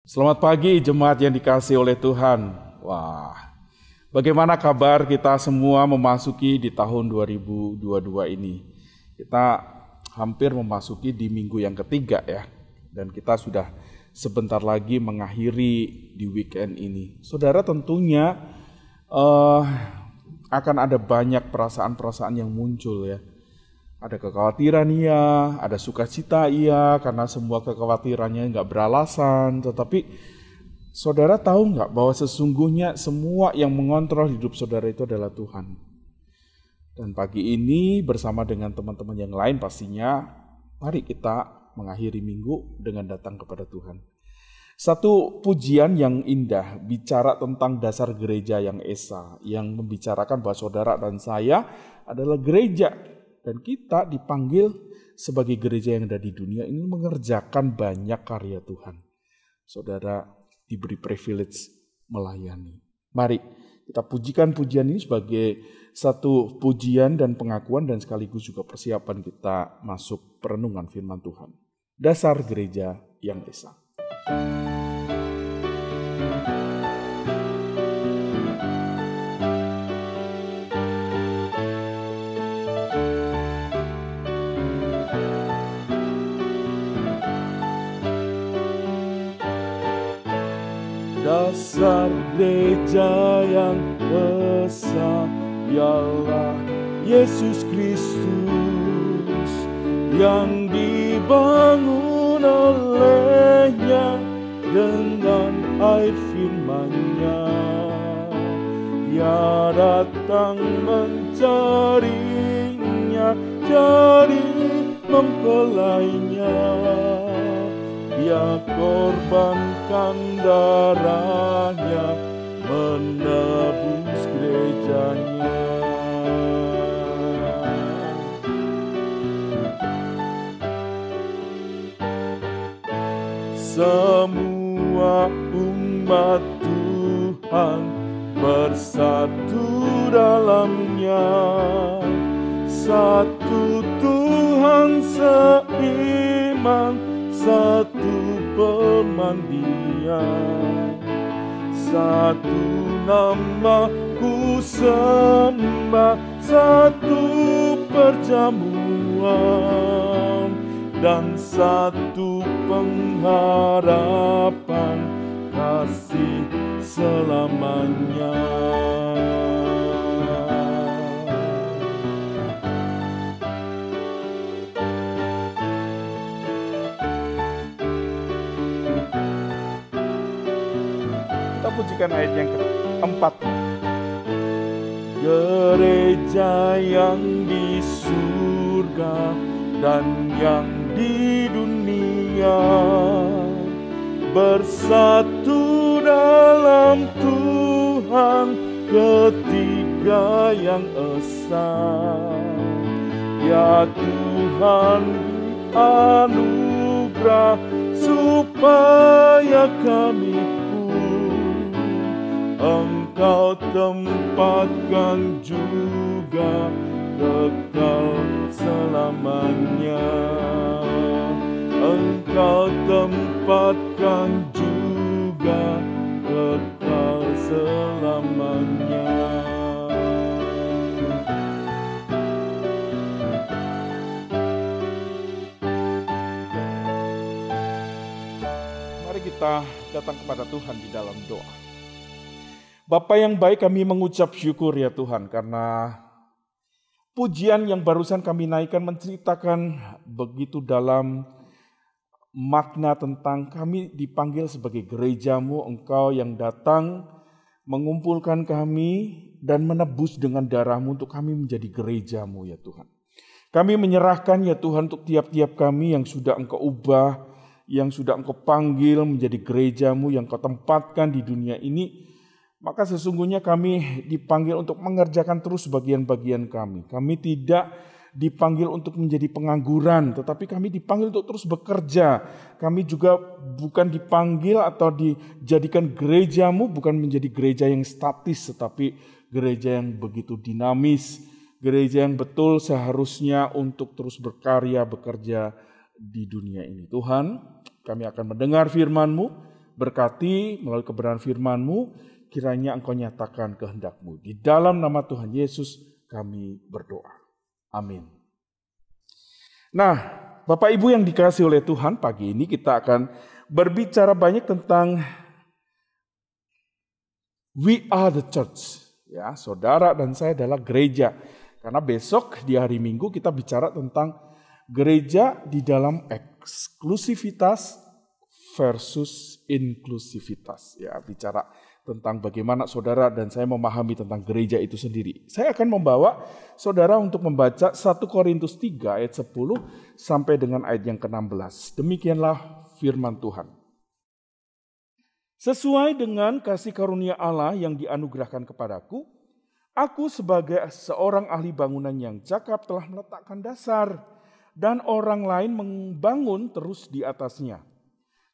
Selamat pagi jemaat yang dikasihi oleh Tuhan. Wah, bagaimana kabar kita semua memasuki di tahun 2022 ini? Kita hampir memasuki di minggu yang ketiga ya. Dan kita sudah sebentar lagi mengakhiri di weekend ini. Saudara tentunya akan ada banyak perasaan-perasaan yang muncul ya. Ada kekhawatiran iya, ada sukacita iya, karena semua kekhawatirannya nggak beralasan. Tetapi saudara tahu nggak bahwa sesungguhnya semua yang mengontrol hidup saudara itu adalah Tuhan. Dan pagi ini bersama dengan teman-teman yang lain pastinya, mari kita mengakhiri minggu dengan datang kepada Tuhan. Satu pujian yang indah bicara tentang dasar gereja yang esa, yang membicarakan bahwa saudara dan saya adalah gereja. Dan kita dipanggil sebagai gereja yang ada di dunia ini mengerjakan banyak karya Tuhan. Saudara diberi privilege melayani. Mari kita pujikan pujian ini sebagai satu pujian dan pengakuan dan sekaligus juga persiapan kita masuk perenungan firman Tuhan. Dasar gereja yang esa. Dasar gereja yang esa ialah Yesus Kristus yang dibangun olehnya dengan air firman-Nya. Ia datang mencarinya, cari mempelainya. Dia korbankan darahnya menebus gerejanya. Semua umat Tuhan bersatu dalamnya. Satu Tuhan seiman, satu pemandian, satu nama ku sembah, satu perjamuan, dan satu pengharapan kasih selamanya. Pujikan ayat yang keempat. Gereja yang di surga dan yang di dunia bersatu dalam Tuhan, ketiga yang esa. Ya Tuhan, anugerah supaya kami Engkau tempatkan juga kekal selamanya. Engkau tempatkan juga kekal selamanya. Mari kita datang kepada Tuhan di dalam doa. Bapa yang baik, kami mengucap syukur ya Tuhan karena pujian yang barusan kami naikkan menceritakan begitu dalam makna tentang kami dipanggil sebagai gerejamu, Engkau yang datang mengumpulkan kami dan menebus dengan darahmu untuk kami menjadi gerejamu ya Tuhan. Kami menyerahkan ya Tuhan untuk tiap-tiap kami yang sudah Engkau ubah, yang sudah Engkau panggil menjadi gerejamu yang Kau tempatkan di dunia ini. Maka sesungguhnya kami dipanggil untuk mengerjakan terus bagian-bagian kami. Kami tidak dipanggil untuk menjadi pengangguran, tetapi kami dipanggil untuk terus bekerja. Kami juga bukan dipanggil atau dijadikan gerejamu, bukan menjadi gereja yang statis, tetapi gereja yang begitu dinamis. Gereja yang betul seharusnya untuk terus berkarya, bekerja di dunia ini. Tuhan, kami akan mendengar firman-Mu, berkati melalui kebenaran firman-Mu, kiranya Engkau nyatakan kehendak-Mu. Di dalam nama Tuhan Yesus kami berdoa. Amin. Nah, Bapak Ibu yang dikasihi oleh Tuhan, pagi ini kita akan berbicara banyak tentang we are the church. Ya, saudara dan saya adalah gereja. Karena besok di hari Minggu kita bicara tentang gereja di dalam eksklusivitas versus inklusivitas. Ya, bicara tentang bagaimana saudara dan saya memahami tentang gereja itu sendiri. Saya akan membawa saudara untuk membaca 1 Korintus 3 ayat 10 sampai dengan ayat yang ke-16. Demikianlah firman Tuhan. Sesuai dengan kasih karunia Allah yang dianugerahkan kepadaku, aku sebagai seorang ahli bangunan yang cakap telah meletakkan dasar, dan orang lain membangun terus di atasnya.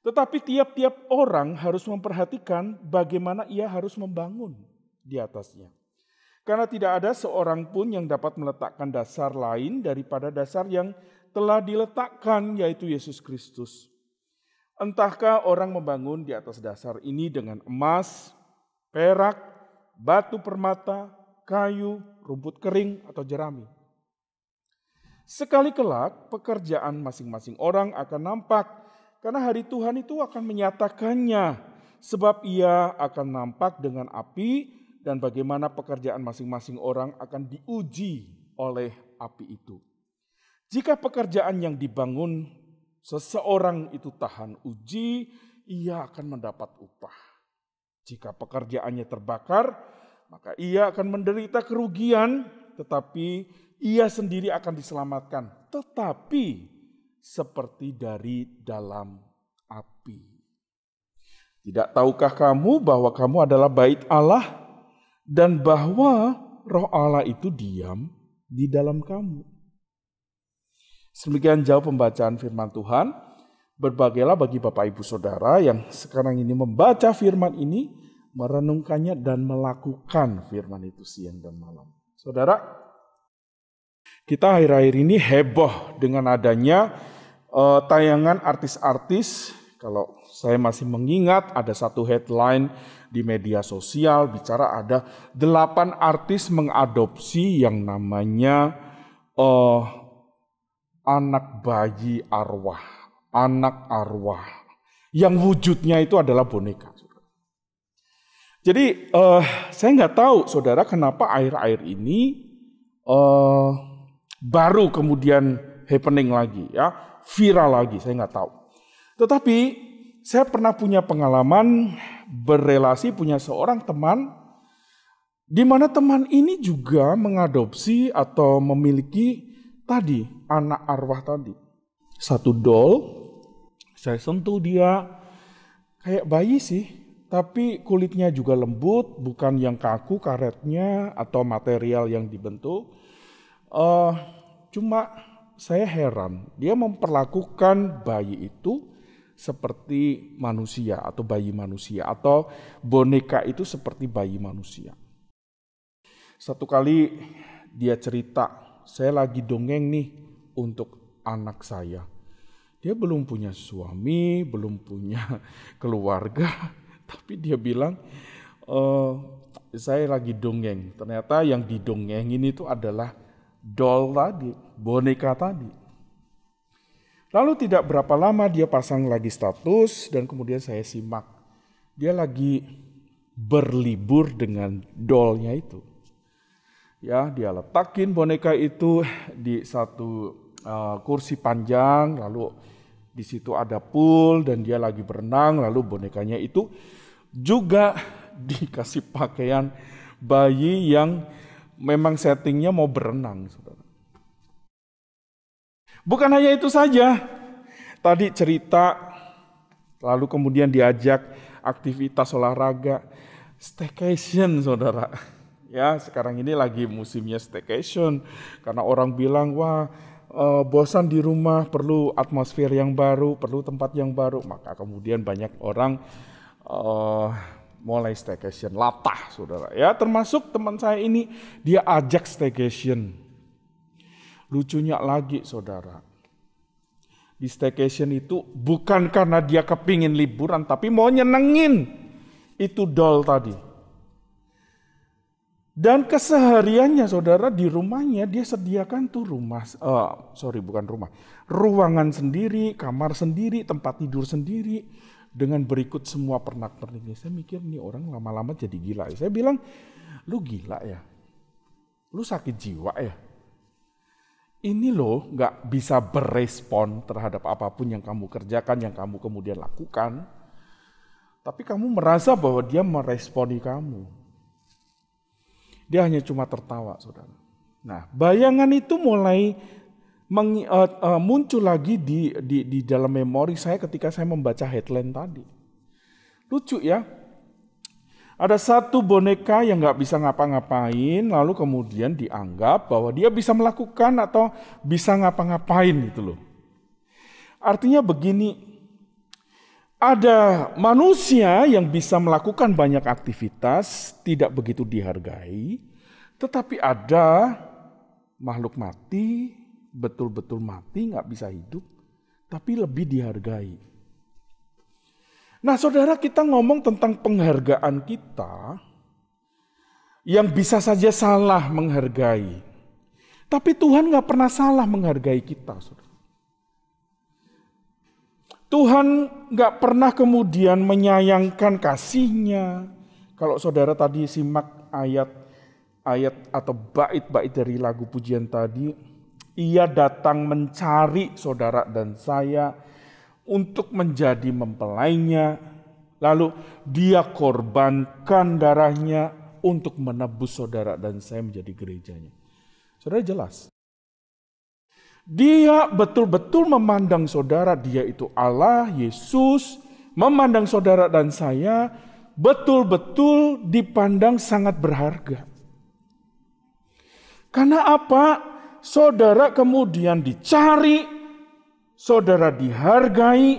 Tetapi tiap-tiap orang harus memperhatikan bagaimana ia harus membangun di atasnya. Karena tidak ada seorang pun yang dapat meletakkan dasar lain daripada dasar yang telah diletakkan, yaitu Yesus Kristus. Entahkah orang membangun di atas dasar ini dengan emas, perak, batu permata, kayu, rumput kering, atau jerami. Sekali kelak pekerjaan masing-masing orang akan nampak, karena hari Tuhan itu akan menyatakannya, sebab ia akan nampak dengan api, dan bagaimana pekerjaan masing-masing orang akan diuji oleh api itu. Jika pekerjaan yang dibangun seseorang itu tahan uji, ia akan mendapat upah. Jika pekerjaannya terbakar, maka ia akan menderita kerugian, tetapi ia sendiri akan diselamatkan. Tetapi seperti dari dalam api. Tidak tahukah kamu bahwa kamu adalah bait Allah dan bahwa Roh Allah itu diam di dalam kamu? Demikian jauh pembacaan firman Tuhan. Berbahagialah bagi Bapak Ibu Saudara yang sekarang ini membaca firman ini, merenungkannya dan melakukan firman itu siang dan malam. Saudara, kita akhir-akhir ini heboh dengan adanya tayangan artis-artis. Kalau saya masih mengingat ada satu headline di media sosial bicara ada 8 artis mengadopsi yang namanya anak bayi arwah, anak arwah, yang wujudnya itu adalah boneka. Jadi saya nggak tahu saudara kenapa akhir-akhir ini baru kemudian happening lagi, ya viral lagi, saya nggak tahu. Tetapi saya pernah punya pengalaman berrelasi, punya seorang teman, di mana teman ini juga mengadopsi atau memiliki tadi, anak arwah tadi. Satu doll, saya sentuh dia kayak bayi sih, tapi kulitnya juga lembut, bukan yang kaku karetnya atau material yang dibentuk. Cuma saya heran, dia memperlakukan bayi itu seperti manusia atau bayi manusia, atau boneka itu seperti bayi manusia. Satu kali dia cerita, saya lagi dongeng nih untuk anak saya. Dia belum punya suami, belum punya keluarga, tapi dia bilang, saya lagi dongeng. Ternyata yang didongengin itu adalah doll tadi, boneka tadi. Lalu tidak berapa lama dia pasang lagi status dan kemudian saya simak. Dia lagi berlibur dengan dollnya itu. Ya, dia letakin boneka itu di satu kursi panjang, lalu di situ ada pool dan dia lagi berenang, lalu bonekanya itu juga dikasih pakaian bayi yang memang settingnya mau berenang. Saudara. Bukan hanya itu saja, tadi cerita, lalu kemudian diajak aktivitas olahraga, staycation saudara. Ya, sekarang ini lagi musimnya staycation karena orang bilang wah bosan di rumah, perlu atmosfer yang baru, perlu tempat yang baru. Maka kemudian banyak orang mulai staycation, latah saudara. Ya, termasuk teman saya ini dia ajak staycation. Lucunya lagi saudara, di staycation itu bukan karena dia kepingin liburan, tapi mau nyenengin itu doll tadi. Dan kesehariannya saudara di rumahnya dia sediakan tuh ruangan sendiri, kamar sendiri, tempat tidur sendiri dengan berikut semua pernak-perniknya. Saya mikir nih orang lama-lama jadi gila. Saya bilang, lu gila ya? Lu sakit jiwa ya? Ini loh gak bisa berespon terhadap apapun yang kamu kerjakan, yang kamu kemudian lakukan. Tapi kamu merasa bahwa dia meresponi kamu. Dia hanya cuma tertawa, saudara. Nah, bayangan itu mulai muncul lagi di dalam memori saya ketika saya membaca headline tadi. Lucu ya. Ada satu boneka yang gak bisa ngapa-ngapain, lalu kemudian dianggap bahwa dia bisa melakukan atau bisa ngapa-ngapain gitu loh. Artinya begini, ada manusia yang bisa melakukan banyak aktivitas, tidak begitu dihargai, tetapi ada makhluk mati, betul-betul mati, gak bisa hidup, tapi lebih dihargai. Nah saudara, kita ngomong tentang penghargaan kita yang bisa saja salah menghargai. Tapi Tuhan gak pernah salah menghargai kita. Saudara. Tuhan gak pernah kemudian menyayangkan kasih-Nya. Kalau saudara tadi simak ayat atau bait-bait dari lagu pujian tadi, Ia datang mencari saudara dan saya untuk menjadi mempelainya, lalu dia korbankan darahnya untuk menebus saudara dan saya menjadi gerejanya. Saudara jelas. Dia betul-betul memandang saudara, dia itu Allah, Yesus, memandang saudara dan saya betul-betul dipandang sangat berharga. Karena apa? Saudara kemudian dicari, saudara dihargai,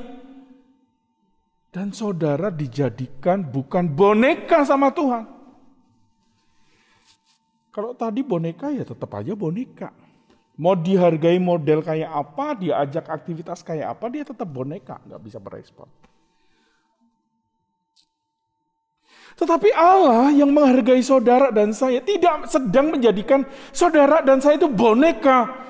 dan saudara dijadikan bukan boneka sama Tuhan. Kalau tadi boneka ya tetap aja boneka. Mau dihargai model kayak apa, diajak aktivitas kayak apa, dia tetap boneka, gak bisa berespon. Tetapi Allah yang menghargai saudara dan saya tidak sedang menjadikan saudara dan saya itu boneka.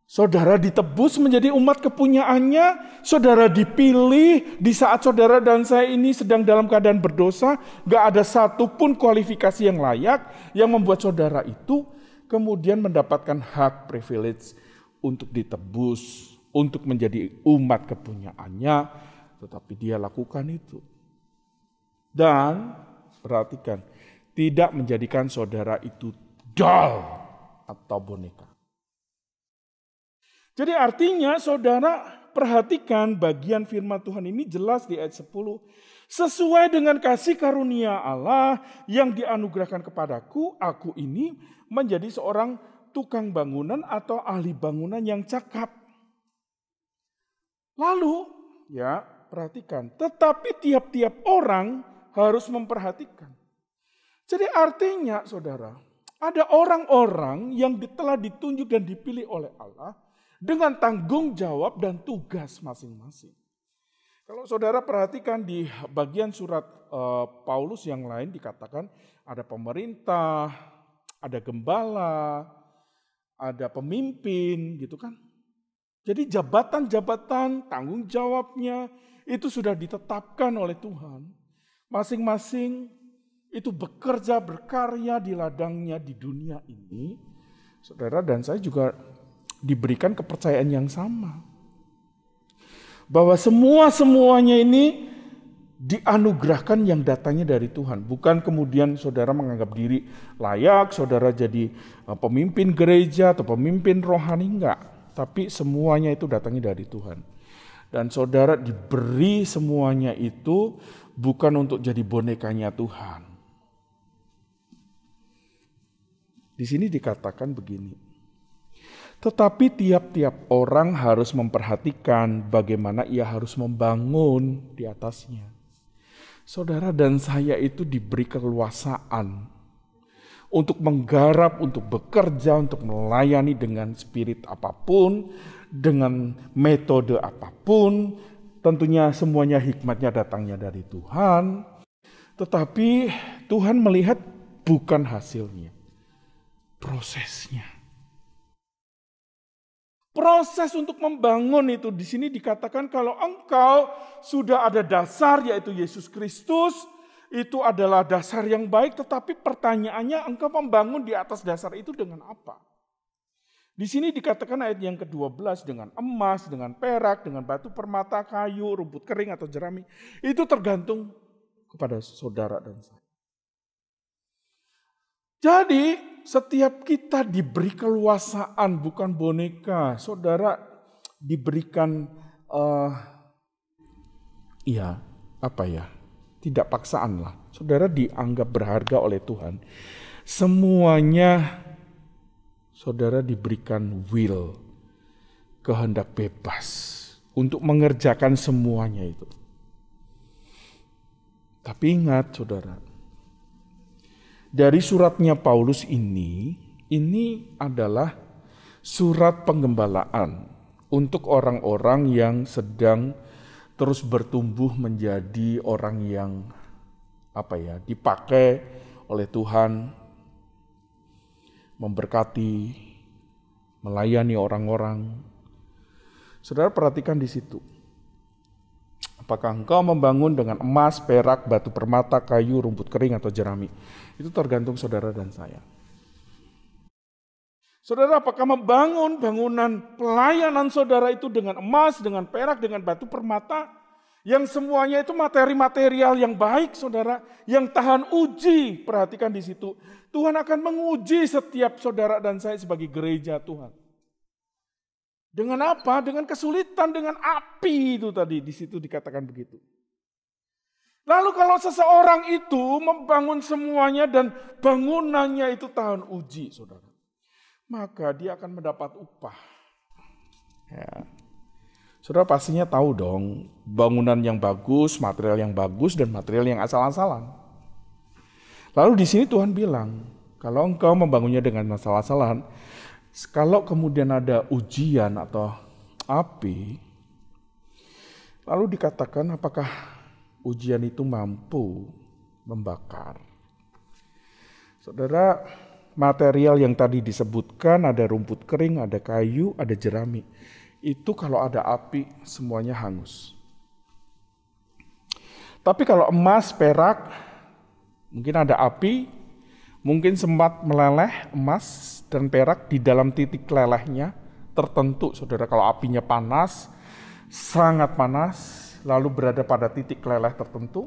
Saudara ditebus menjadi umat kepunyaannya, saudara dipilih di saat saudara dan saya ini sedang dalam keadaan berdosa, gak ada satupun kualifikasi yang layak yang membuat saudara itu kemudian mendapatkan hak privilege untuk ditebus, untuk menjadi umat kepunyaannya, tetapi dia lakukan itu. Dan perhatikan, tidak menjadikan saudara itu doll atau boneka. Jadi artinya saudara perhatikan bagian firman Tuhan ini jelas di ayat 10. Sesuai dengan kasih karunia Allah yang dianugerahkan kepadaku, aku ini menjadi seorang tukang bangunan atau ahli bangunan yang cakap. Lalu ya perhatikan, tetapi tiap-tiap orang harus memperhatikan. Jadi artinya saudara, ada orang-orang yang telah ditunjuk dan dipilih oleh Allah dengan tanggung jawab dan tugas masing-masing. Kalau saudara perhatikan di bagian surat Paulus yang lain dikatakan ada pemerintah, ada gembala, ada pemimpin gitu kan. Jadi jabatan-jabatan tanggung jawabnya itu sudah ditetapkan oleh Tuhan. Masing-masing itu bekerja, berkarya di ladangnya di dunia ini. Saudara dan saya juga diberikan kepercayaan yang sama. Bahwa semuanya ini dianugerahkan yang datangnya dari Tuhan. Bukan kemudian saudara menganggap diri layak, saudara jadi pemimpin gereja atau pemimpin rohani, enggak. Tapi semuanya itu datangnya dari Tuhan. Dan saudara diberi semuanya itu bukan untuk jadi bonekanya Tuhan. Di sini dikatakan begini. Tetapi tiap-tiap orang harus memperhatikan bagaimana ia harus membangun di atasnya. Saudara dan saya itu diberi keleluasaan untuk menggarap, untuk bekerja, untuk melayani dengan spirit apapun, dengan metode apapun, tentunya semuanya hikmatnya datangnya dari Tuhan, tetapi Tuhan melihat bukan hasilnya, prosesnya. Proses untuk membangun itu di sini dikatakan kalau engkau sudah ada dasar yaitu Yesus Kristus, itu adalah dasar yang baik, tetapi pertanyaannya engkau membangun di atas dasar itu dengan apa? Di sini dikatakan ayat yang ke-12 dengan emas, dengan perak, dengan batu permata, kayu, rumput kering atau jerami. Itu tergantung kepada saudara dan saya. Jadi setiap kita diberi keluasaan, bukan boneka. Saudara diberikan tidak paksaan lah. Saudara dianggap berharga oleh Tuhan. Semuanya saudara diberikan will, kehendak bebas untuk mengerjakan semuanya itu. Tapi ingat saudara, dari suratnya Paulus ini adalah surat penggembalaan untuk orang-orang yang sedang terus bertumbuh menjadi orang yang dipakai oleh Tuhan, memberkati, melayani orang-orang. Saudara perhatikan di situ. Apakah engkau membangun dengan emas, perak, batu permata, kayu, rumput kering, atau jerami? Itu tergantung saudara dan saya. Saudara, apakah membangun bangunan pelayanan saudara itu dengan emas, dengan perak, dengan batu permata, yang semuanya itu materi-material yang baik, saudara, yang tahan uji. Perhatikan di situ. Tuhan akan menguji setiap saudara dan saya sebagai gereja Tuhan. Dengan apa? Dengan kesulitan, dengan api itu tadi di situ dikatakan begitu. Lalu kalau seseorang itu membangun semuanya dan bangunannya itu tahan uji, saudara, maka dia akan mendapat upah. Ya. Saudara pastinya tahu dong, bangunan yang bagus, material yang bagus, dan material yang asal-asalan. Lalu di sini Tuhan bilang, kalau engkau membangunnya dengan asal-asalan, kalau kemudian ada ujian atau api, lalu dikatakan apakah ujian itu mampu membakar. Saudara, material yang tadi disebutkan ada rumput kering, ada kayu, ada jerami. Itu kalau ada api semuanya hangus. Tapi kalau emas, perak, mungkin ada api, mungkin sempat meleleh emas dan perak di dalam titik lelehnya tertentu, saudara. Kalau apinya panas, sangat panas, lalu berada pada titik leleh tertentu.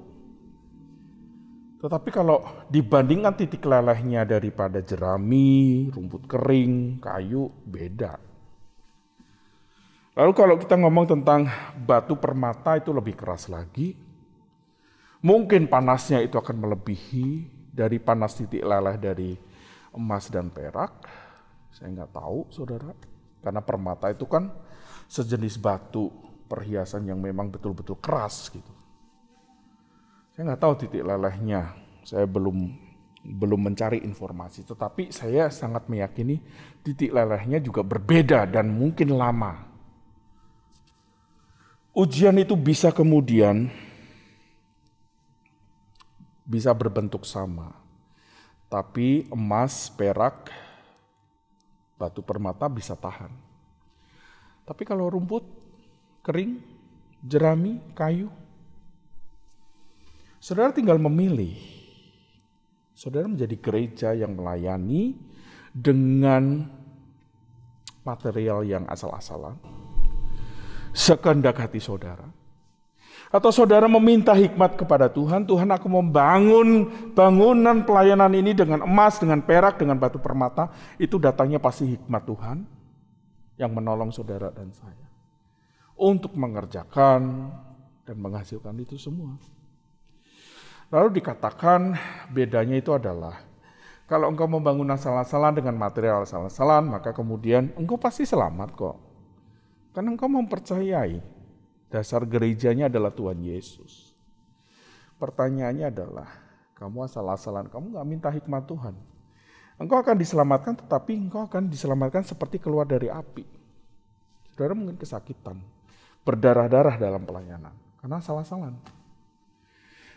Tetapi kalau dibandingkan titik lelehnya daripada jerami, rumput kering, kayu, beda. Lalu kalau kita ngomong tentang batu permata itu lebih keras lagi. Mungkin panasnya itu akan melebihi dari panas titik leleh dari emas dan perak. Saya nggak tahu, saudara. Karena permata itu kan sejenis batu perhiasan yang memang betul-betul keras gitu. Saya nggak tahu titik lelehnya. Saya belum mencari informasi. Tetapi saya sangat meyakini titik lelehnya juga berbeda dan mungkin lama. Ujian itu bisa kemudian bisa berbentuk sama. Tapi emas, perak, batu permata bisa tahan. Tapi kalau rumput, kering, jerami, kayu, saudara tinggal memilih. Saudara menjadi gereja yang melayani dengan material yang asal-asalan, sekehendak hati saudara. Atau saudara meminta hikmat kepada Tuhan, Tuhan aku membangun bangunan pelayanan ini dengan emas, dengan perak, dengan batu permata. Itu datangnya pasti hikmat Tuhan yang menolong saudara dan saya untuk mengerjakan dan menghasilkan itu semua. Lalu dikatakan bedanya itu adalah kalau engkau membangun asal-asalan dengan material asal-asalan, maka kemudian engkau pasti selamat kok. Karena engkau mempercayai dasar gerejanya adalah Tuhan Yesus. Pertanyaannya adalah, kamu asal-asalan, kamu gak minta hikmat Tuhan. Engkau akan diselamatkan, tetapi engkau akan diselamatkan seperti keluar dari api. Saudara mungkin kesakitan, berdarah-darah dalam pelayanan, karena salah-salah.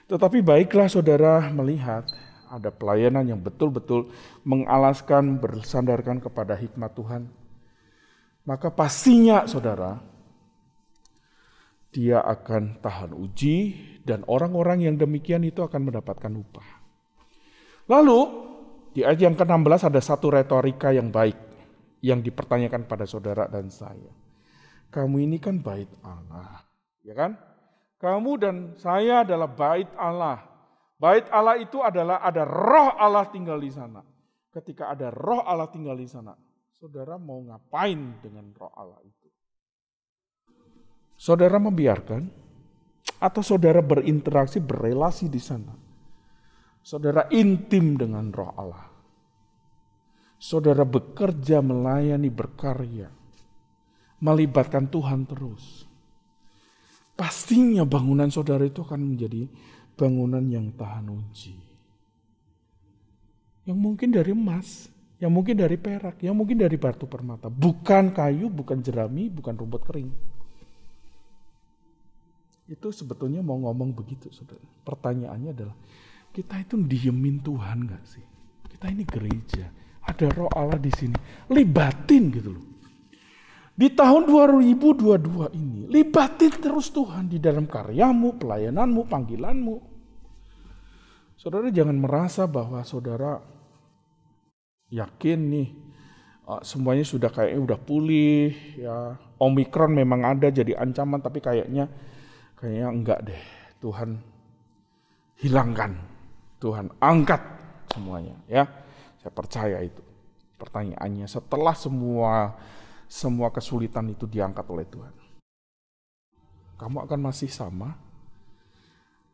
Tetapi baiklah saudara melihat ada pelayanan yang betul-betul mengalaskan, bersandarkan kepada hikmat Tuhan. Maka pastinya saudara, dia akan tahan uji dan orang-orang yang demikian itu akan mendapatkan upah. Lalu di ayat yang ke-16 ada satu retorika yang baik yang dipertanyakan pada saudara dan saya. Kamu ini kan bait Allah, ya kan? Kamu dan saya adalah bait Allah. Bait Allah itu adalah ada roh Allah tinggal di sana. Ketika ada roh Allah tinggal di sana, saudara mau ngapain dengan roh Allah itu? Saudara membiarkan atau saudara berinteraksi, berelasi di sana? Saudara intim dengan roh Allah. Saudara bekerja, melayani, berkarya. Melibatkan Tuhan terus. Pastinya bangunan saudara itu akan menjadi bangunan yang tahan uji. Yang mungkin dari emas, yang mungkin dari perak, yang mungkin dari batu permata. Bukan kayu, bukan jerami, bukan rumput kering. Itu sebetulnya mau ngomong begitu, saudara. Pertanyaannya adalah, kita itu diemin Tuhan gak sih? Kita ini gereja, ada roh Allah di sini. Libatin gitu loh. Di tahun 2022 ini, libatin terus Tuhan di dalam karyamu, pelayananmu, panggilanmu. Saudara jangan merasa bahwa saudara yakin nih, semuanya sudah kayaknya udah pulih, ya. Omikron memang ada jadi ancaman, tapi kayaknya enggak deh. Tuhan hilangkan, Tuhan angkat semuanya, ya. Saya percaya itu. Pertanyaannya, setelah semua kesulitan itu diangkat oleh Tuhan, kamu akan masih sama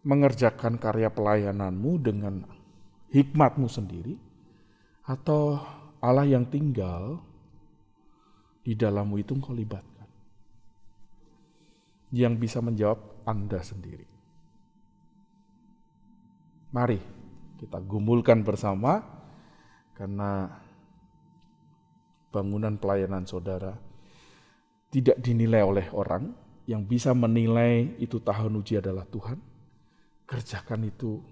mengerjakan karya pelayananmu dengan hikmatmu sendiri, atau Allah yang tinggal di dalammu itu engkau libatkan? Yang bisa menjawab Anda sendiri. Mari kita gumulkan bersama, karena bangunan pelayanan saudara tidak dinilai oleh orang. Yang bisa menilai itu tahan uji adalah Tuhan. Kerjakan itu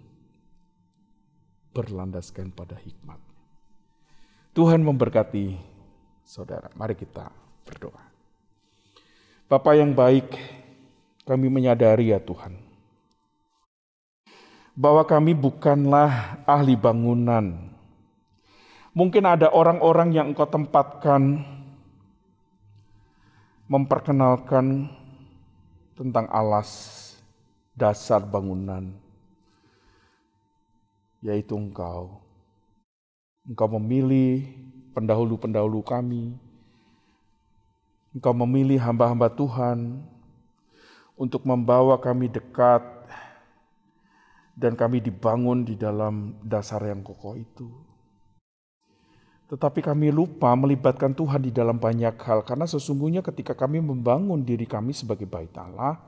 berlandaskan pada hikmat. Tuhan memberkati saudara. Mari kita berdoa. Bapa yang baik, kami menyadari ya Tuhan, bahwa kami bukanlah ahli bangunan. Mungkin ada orang-orang yang Engkau tempatkan memperkenalkan tentang alas dasar bangunan, yaitu Engkau. Engkau memilih pendahulu-pendahulu kami. Engkau memilih hamba-hamba Tuhan untuk membawa kami dekat, dan kami dibangun di dalam dasar yang kokoh itu. Tetapi kami lupa melibatkan Tuhan di dalam banyak hal, karena sesungguhnya ketika kami membangun diri kami sebagai bait Allah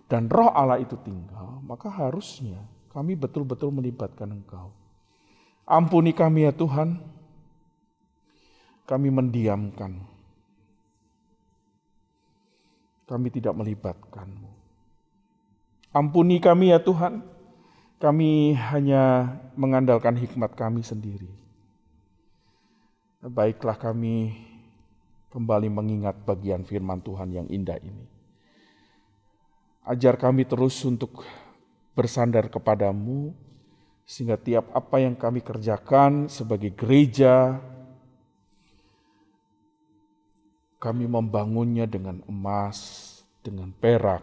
dan roh Allah itu tinggal, maka harusnya kami betul-betul melibatkan Engkau. Ampuni kami ya Tuhan, kami mendiamkan, kami tidak melibatkan-Mu. Ampuni kami ya Tuhan, kami hanya mengandalkan hikmat kami sendiri. Baiklah kami kembali mengingat bagian firman Tuhan yang indah ini. Ajar kami terus untuk bersandar kepadamu, sehingga tiap apa yang kami kerjakan sebagai gereja, kami membangunnya dengan emas, dengan perak,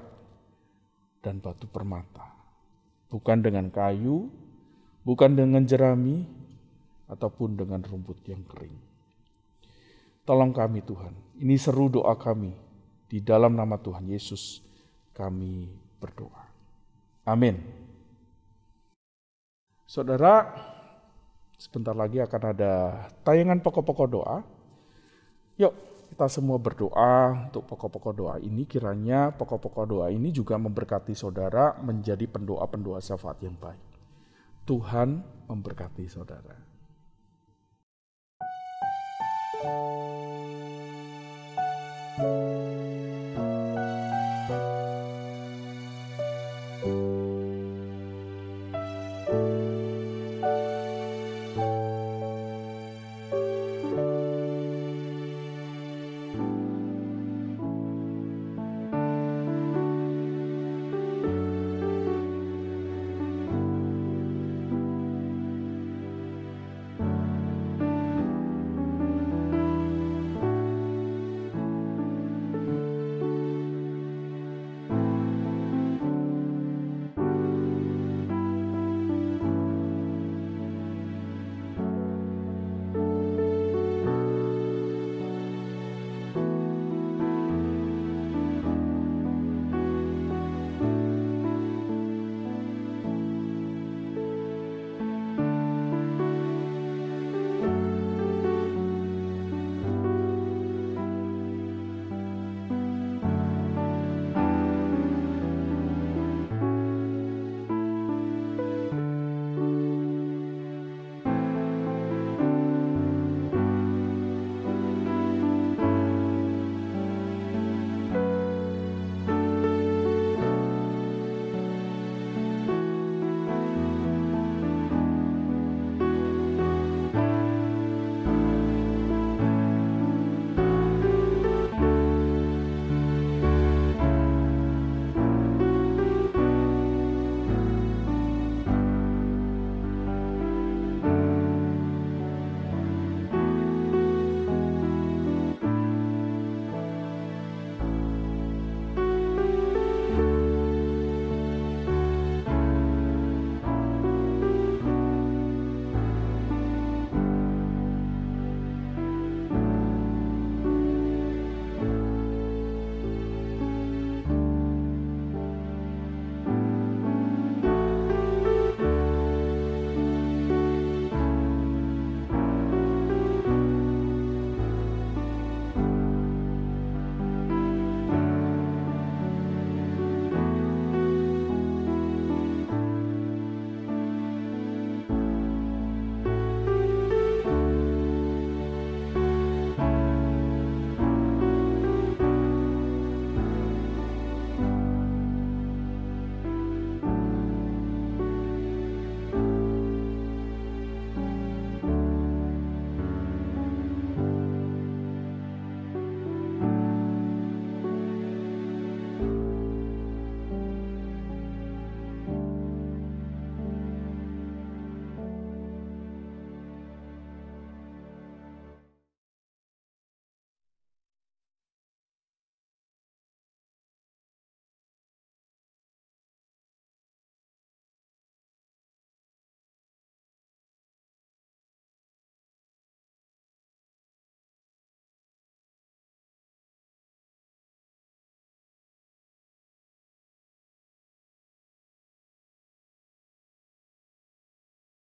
dan batu permata. Bukan dengan kayu, bukan dengan jerami, ataupun dengan rumput yang kering. Tolong kami Tuhan, ini seru doa kami, di dalam nama Tuhan Yesus kami berdoa. Amin. Saudara, sebentar lagi akan ada tayangan pokok-pokok doa. Yuk kita semua berdoa untuk pokok-pokok doa ini, kiranya pokok-pokok doa ini juga memberkati saudara menjadi pendoa-pendoa syafaat yang baik. Tuhan memberkati saudara.